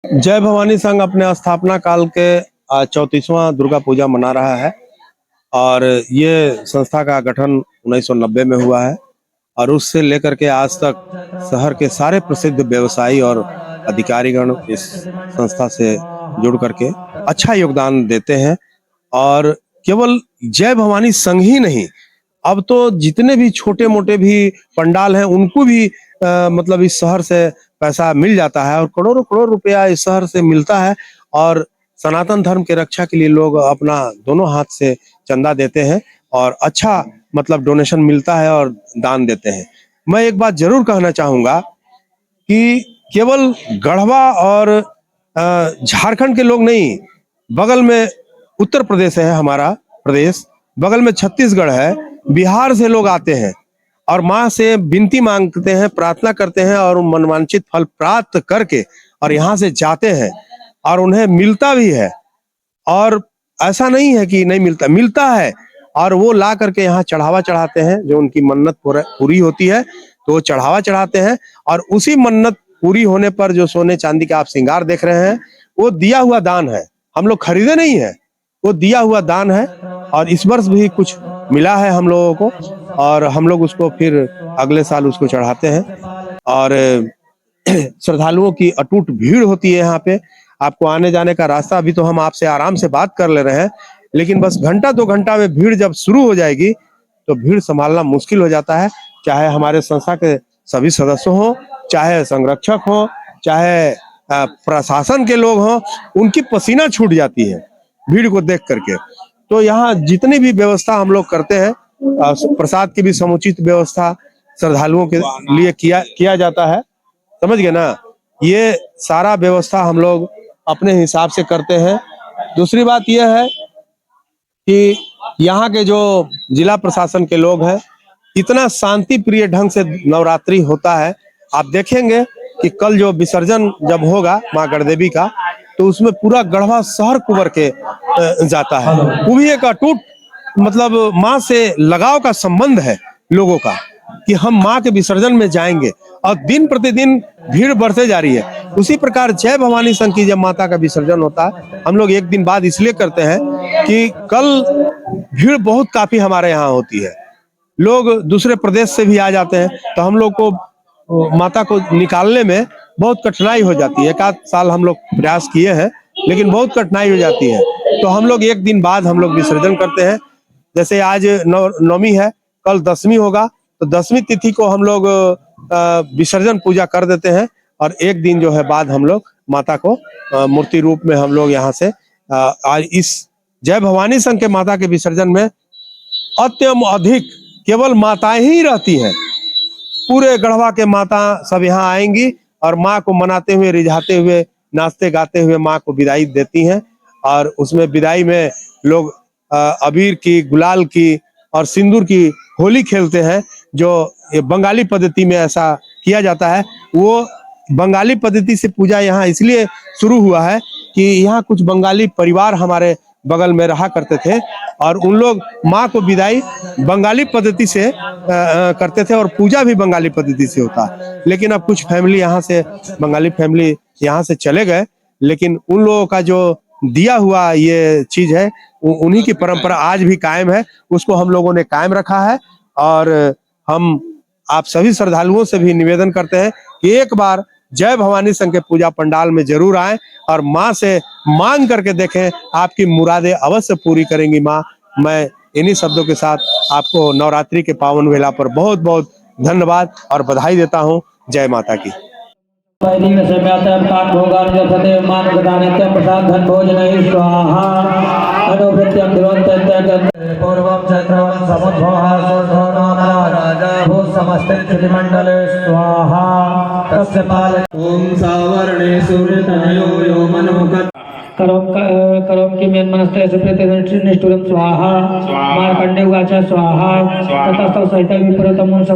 जय भवानी संघ अपने स्थापना काल के 34वां दुर्गा पूजा मना रहा है और ये संस्था का गठन 1990 में हुआ है और उससे लेकर के आज तक शहर के सारे प्रसिद्ध व्यवसायी और अधिकारीगण इस संस्था से जुड़ करके अच्छा योगदान देते हैं। और केवल जय भवानी संघ ही नहीं, अब तो जितने भी छोटे मोटे भी पंडाल हैं उनको भी मतलब इस शहर से पैसा मिल जाता है और करोड़ों करोड़ रुपया इस शहर से मिलता है। और सनातन धर्म के रक्षा के लिए लोग अपना दोनों हाथ से चंदा देते हैं और अच्छा मतलब डोनेशन मिलता है और दान देते हैं। मैं एक बात जरूर कहना चाहूंगा कि केवल गढ़वा और झारखंड के लोग नहीं, बगल में उत्तर प्रदेश है, हमारा प्रदेश बगल में छत्तीसगढ़ है, बिहार से लोग आते हैं और माँ से विनती मांगते हैं, प्रार्थना करते हैं और मनवांछित फल प्राप्त करके और यहाँ से जाते हैं और उन्हें मिलता भी है। और ऐसा नहीं है कि नहीं मिलता, मिलता है और वो ला करके यहाँ चढ़ावा चढ़ाते हैं। जो उनकी मन्नत पूरी होती है तो वो चढ़ावा चढ़ाते हैं और उसी मन्नत पूरी होने पर जो सोने चांदी का आप श्रृंगार देख रहे हैं वो दिया हुआ दान है, हम लोग खरीदे नहीं है, वो दिया हुआ दान है। और इस वर्ष भी कुछ मिला है हम लोगों को और हम लोग उसको फिर अगले साल उसको चढ़ाते हैं। और श्रद्धालुओं की अटूट भीड़ होती है यहाँ पे। आपको आने जाने का रास्ता, अभी तो हम आपसे आराम से बात कर ले रहे हैं, लेकिन बस घंटा 2 घंटा में भीड़ जब शुरू हो जाएगी तो भीड़ संभालना मुश्किल हो जाता है। चाहे हमारे संस्था के सभी सदस्य हों, चाहे संरक्षक हों, चाहे प्रशासन के लोग हों, उनकी पसीना छूट जाती है भीड़ को देख करके। तो यहाँ जितनी भी व्यवस्था हम लोग करते हैं, प्रसाद की भी समुचित व्यवस्था श्रद्धालुओं के लिए किया जाता है, समझ गए ना। ये सारा व्यवस्था हम लोग अपने हिसाब से करते हैं। दूसरी बात यह है कि यहाँ के जो जिला प्रशासन के लोग हैं, इतना शांति प्रिय ढंग से नवरात्रि होता है। आप देखेंगे कि कल जो विसर्जन जब होगा माँ गढ़देवी का, तो उसमें पूरा गढ़वा शहर कुंवर के जाता है। वो भी एक अटूट मतलब माँ से लगाव का संबंध है लोगों का कि हम माँ के विसर्जन में जाएंगे और दिन प्रतिदिन भीड़ बढ़ते जा रही है। उसी प्रकार जय भवानी संघ की जब माता का विसर्जन होता है, हम लोग एक दिन बाद इसलिए करते हैं कि कल भीड़ बहुत काफी हमारे यहाँ होती है, लोग दूसरे प्रदेश से भी आ जाते हैं, तो हम लोग को माता को निकालने में बहुत कठिनाई हो जाती है। एक आध साल हम लोग प्रयास किए हैं लेकिन बहुत कठिनाई हो जाती है, तो हम लोग एक दिन बाद हम लोग विसर्जन करते हैं। जैसे आज नवमी है, कल 10वीं होगा, तो 10वीं तिथि को हम लोग विसर्जन पूजा कर देते हैं और एक दिन जो है बाद हम लोग माता को मूर्ति रूप में हम लोग यहाँ से आज इस जय भवानी संघ के माता के विसर्जन में अत्यंत अधिक केवल माताएं ही रहती हैं। पूरे गढ़वा के माता सब यहाँ आएंगी और माँ को मनाते हुए, रिझाते हुए, नाचते गाते हुए माँ को विदाई देती हैं। और उसमें विदाई में लोग अबीर की, गुलाल की और सिंदूर की होली खेलते हैं। जो बंगाली पद्धति में ऐसा किया जाता है, वो बंगाली पद्धति से पूजा यहाँ इसलिए शुरू हुआ है कि यहाँ कुछ बंगाली परिवार हमारे बगल में रहा करते थे और उन लोग माँ को विदाई बंगाली पद्धति से करते थे और पूजा भी बंगाली पद्धति से होता है। लेकिन अब कुछ फैमिली यहाँ से, बंगाली फैमिली यहाँ से चले गए, लेकिन उन लोगों का जो दिया हुआ ये चीज है, उन्हीं की परंपरा आज भी कायम है, उसको हम लोगों ने कायम रखा है। और हम आप सभी श्रद्धालुओं से भी निवेदन करते हैं कि एक बार जय भवानी संघ के पूजा पंडाल में जरूर आएं और माँ से मांग करके देखें, आपकी मुरादें अवश्य पूरी करेंगी माँ। मैं इन्हीं शब्दों के साथ आपको नवरात्रि के पावन वेला पर बहुत बहुत धन्यवाद और बधाई देता हूँ। जय माता की। ओम सावर्णे सूर्यतनयो यो मनोगत करोम की मेन मनस्ते सुप्रीत निष्ठुरम स्वाहा मार्कंडे उवाच स्वाहा ततस्तौ सहितं विपरीतम